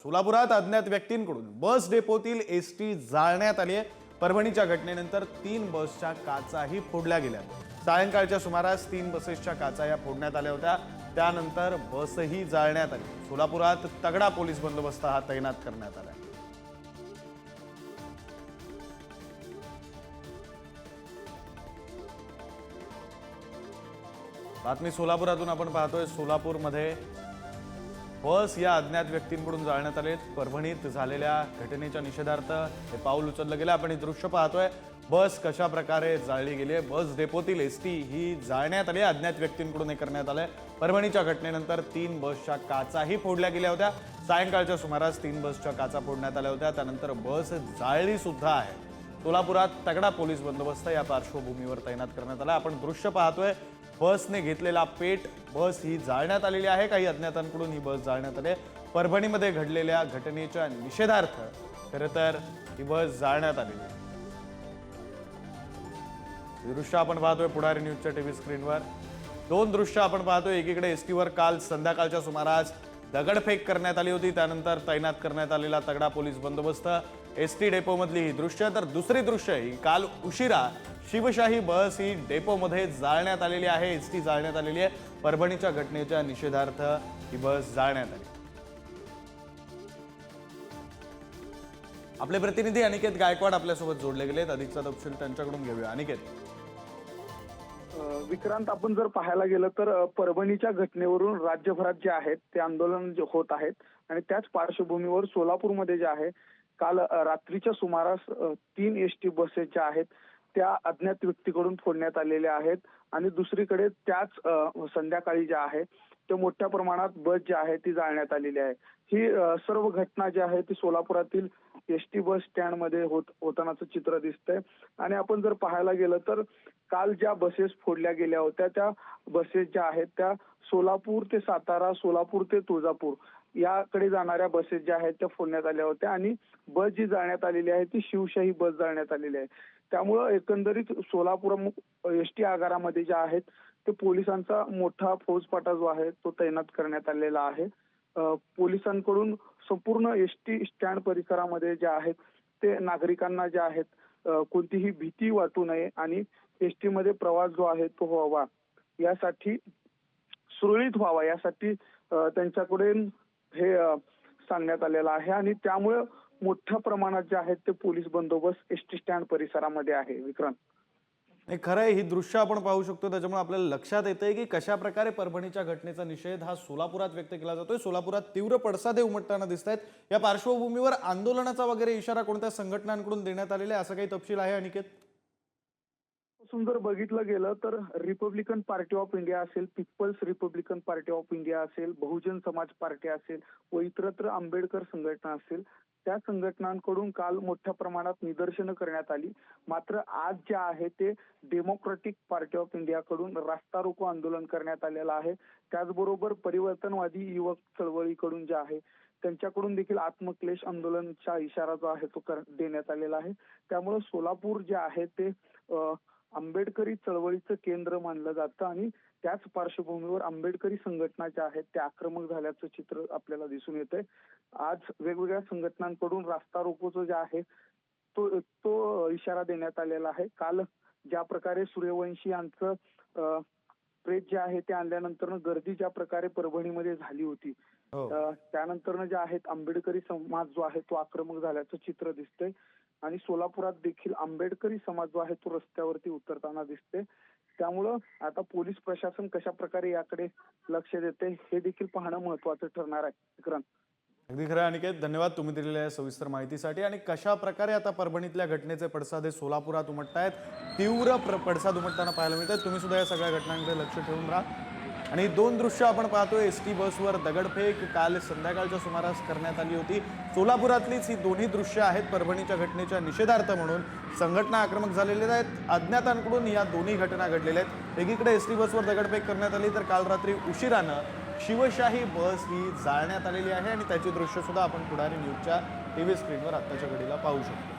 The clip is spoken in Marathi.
सोलापुरात अज्ञात व्यक्तींकडून बस डेपोतील एसटी जाळण्यात आली आहे। परभणीच्या घटनेनंतर 3 बसच्या काचाही फोडल्या गेल्या। सायंकाळच्या सुमारास 3 बसेसच्या काचा या फोडण्यात आल्या होत्या। त्यानंतर बसही जाळण्यात आली। सोलापुरात तगडा पोलीस बंदोबस्त हा तैनात करण्यात आला आहे। बातमी सोलापुरातून आपण पाहतोय। सोलापूरमध्ये बस या अज्ञात व्यक्तींकडून जाळण्यात आले। परभणीत झालेल्या घटनेच्या निषेधार्थ हे पाऊल उचललं गेलं। आपण हे दृश्य पाहतोय। बस कशा प्रकारे जाळली गेली आहे। बस डेपोतील एसटी ही जाळण्यात आली। अज्ञात व्यक्तींकडून हे करण्यात आलंय। परभणीच्या घटनेनंतर 3 बसच्या काचाही फोडल्या गेल्या होत्या। सायंकाळच्या सुमारास 3 बसच्या काचा फोडण्यात आल्या होत्या। त्यानंतर बस जाळली सुद्धा आहे। सोलापुरात तगडा पोलीस बंदोबस्त या पार्श्वभूमीवर तैनात करण्यात आला। आपण दृश्य पाहतोय। बसने घेतलेला पेट बस ही जाळण्यात आलेली आहे। काही अज्ञातांकडून ही बस जाळण्यात आली आहे। परभणीमध्ये घडलेल्या घटनेच्या निषेधार्थ खरं तर ही बस जाळण्यात आलेली आहे। दृश्य आपण पाहतोय पुढारी न्यूजच्या टीव्ही स्क्रीनवर। 2 दृश्य आपण पाहतोय। एकीकडे एसटीवर काल संध्याकाळच्या सुमारास दगडफेक करण्यात आली होती। त्यानंतर तैनात करण्यात आलेला तगडा पोलीस बंदोबस्त एसटी डेपो मधली ही दृश्य। तर दुसरी दृश्य ही काल उशिरा शिवशाही बस ही डेपो मध्ये जाळण्यात आलेली आहे। एसटी जाळण्यात आलेली आहे। परभणीच्या घटनेच्या निषेधार्थ ही बस जाळण्यात आली। आपले प्रतिनिधी अनिकेत गायकवाड आपल्यासोबत जोडले गेलेत। अधिकचा तपशील त्यांच्याकडून घेऊया। अनिकेत, विक्रांत, आपण जर पाहायला गेलं तर परभणीच्या घटनेवरून राज्यभरात जे आहेत ते आंदोलन होत आहेत आणि त्याच पार्श्वभूमीवर सोलापूरमध्ये जे आहे काल रात्रीच्या सुमारास 3 एसटी बसेस ज्या आहेत त्या अज्ञात व्यक्तीकडून फोडण्यात आलेल्या आहेत आणि दुसरीकडे त्याच संध्याकाळी ज्या आहे ते मोठ्या प्रमाणात बस जी आहे ती जाळण्यात आलेली आहे। ही सर्व घटना जी आहे ती सोलापुरातील एसटी बस स्टँड मध्ये होतानाचं चित्र दिसतंय आणि आपण जर पाहायला गेलं तर काल ज्या बसेस फोडल्या गेल्या होत्या त्या बसेस ज्या आहेत त्या सोलापूर ते सातारा, सोलापूर ते तुळजापूर याकडे जाणाऱ्या बसेस ज्या आहेत त्या फोडण्यात आल्या होत्या आणि बस जी जाळण्यात आलेली आहे ती शिवशाही बस जाळण्यात आलेली आहे। त्यामुळे एकंदरीत सोलापूर एसटी आगारामध्ये ज्या आहेत ते पोलिसांचा मोठा फौजफाटा जो आहे तो तैनात करण्यात आलेला आहे। पोलिसांकडून संपूर्ण एसटी स्टँड परिसरामध्ये जे आहेत ते नागरिकांना जे आहेत कोणतीही भीती वाटू नये आणि एसटी मध्ये प्रवास जो आहे तो व्हावा यासाठी सुरळीत व्हावा यासाठी त्यांच्याकडे हे सांगण्यात आलेलं आहे आणि त्यामुळे मोठ्या प्रमाणात जे आहेत ते पोलीस बंदोबस्त एसटी स्टँड परिसरामध्ये आहे। विक्रांत, खरं आहे, ही दृश्य आपण पाहू शकतो। त्याच्यामुळे आपल्याला लक्षात येतंय की कशा प्रकारे परभणीच्या घटनेचा निषेध हा सोलापुरात व्यक्त केला जातोय। सोलापुरात तीव्र पडसादे उमटताना दिसतायत। या पार्श्वभूमीवर आंदोलनाचा वगैरे इशारा कोणत्या संघटनांकडून देण्यात आलेला आहे, असं काही तपशील आहे अनिकेत? जर बघितलं गेलं तर रिपब्लिकन पार्टी ऑफ इंडिया असेल, People's Republican Party of India असेल, बहुजन समाज पार्टी असेल व इतरत्र आंबेडकर संघटना असेल त्या संघटनांकडून काल मोठ्या प्रमाणात निदर्शनं करण्यात आली। मात्र आज जे आहे ते डेमोक्रेटिक पार्टी ऑफ इंडिया कडून रास्ता रोको आंदोलन करण्यात आलेलं आहे। त्याचबरोबर परिवर्तनवादी युवक चळवळीकडून जे आहे त्यांच्याकडून देखील आत्मक्लेश आंदोलनाचा इशारा जो आहे तो देण्यात आलेला आहे। त्यामुळे सोलापूर जे आहे ते आंबेडकरी चळवळीचं केंद्र मानलं जातं आणि त्याच पार्श्वभूमीवर आंबेडकरी संघटना ज्या आहेत त्या आक्रमक झाल्याचं चित्र आपल्याला दिसून येतंय। आज वेगवेगळ्या संघटनांकडून रास्ता रोकोचं जे आहे तो इशारा देण्यात आलेला आहे। काल ज्या प्रकारे सूर्यवंशी यांचं प्रेस जे आहे ते आणल्यानंतर गर्दी ज्या प्रकारे परभणीमध्ये झाली होती त्यानंतर जे आहेत आंबेडकरी समाज जो आहे तो आक्रमक झाल्याचं चित्र दिसतंय आणि सोलापुरात देखील आंबेडकरी समाज जो आहे तो रस्त्यावरती उतरताना दिसते। त्यामुळं आता पोलीस प्रशासन कशा प्रकारे याकडे लक्ष देते हे देखील पाहणं महत्त्वाचं ठरणार आहे। विक्रांत, अगदी खरं अनिकेत, धन्यवाद तुम्ही दिलेल्या सविस्तर माहितीसाठी। आणि कशा प्रकारे आता परभणीतल्या घटनेचे पडसाद हे सोलापुरात उमटतायत, तीव्र पडसाद उमटताना पाहायला मिळत आहेत। तुम्ही सुद्धा या सगळ्या घटनांकडे लक्ष ठेवून राहा। आणि 2 दृश्य आपण पाहतोय। एसटी बसवर दगडफेक काल संध्याकाळच्या सुमारास करण्यात आली होती। सोलापुरातलीच ही दोन्ही दृश्य आहेत। परभणीच्या घटनेच्या निषेधार्थ म्हणून संघटना आक्रमक झालेल्या आहेत। अज्ञातांकडून या दोन्ही घटना घडलेल्या आहेत। एकीकडे एसटी बसवर दगडफेक करण्यात आली तर काल रात्री उशिरानं शिवशाही बस ही जाळण्यात आलेली आहे आणि त्याची दृश्य सुद्धा आपण पुढारी न्यूजच्या टीव्ही स्क्रीनवर आत्ताच्या घडीला पाहू शकतो।